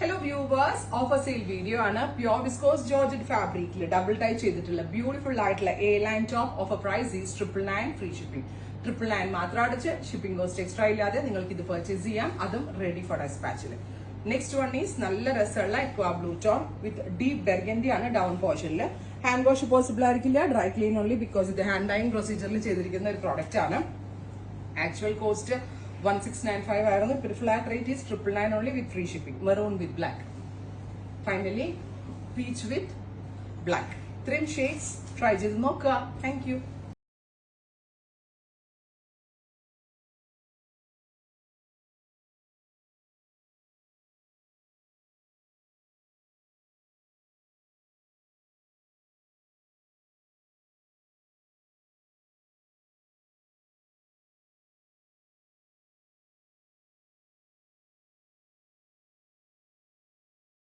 Hello viewers, offer sale video ആണ് pure viscose georgette fabric double tie ചെയ്തിട്ടുള്ള beautiful ആയിട്ടുള്ള A-line top offer price is 999 free shipping. 999 മാത്രം അടച്ച് shipping cost extra ഇല്ലാതെ നിങ്ങൾക്ക് ഇത് purchase ചെയ്യാം, അതും ready for dispatch. Next one is നല്ല രസമുള്ള aqua blue tone with deep burgundy ആണ് down portion. Hand wash possible ആയിരിക്കില്ല, dry clean only because ഇത് hand dyeing procedure ചെയ്തിരിക്കുന്ന ഒരു product ആണ്. Actual cost 1695 ആയിരുന്നു. Flat rate is 999 only with free shipping. Maroon with black. Finally, peach with black. 3 shades. Try ചെയ്ത് നോക്കുക. Thank you.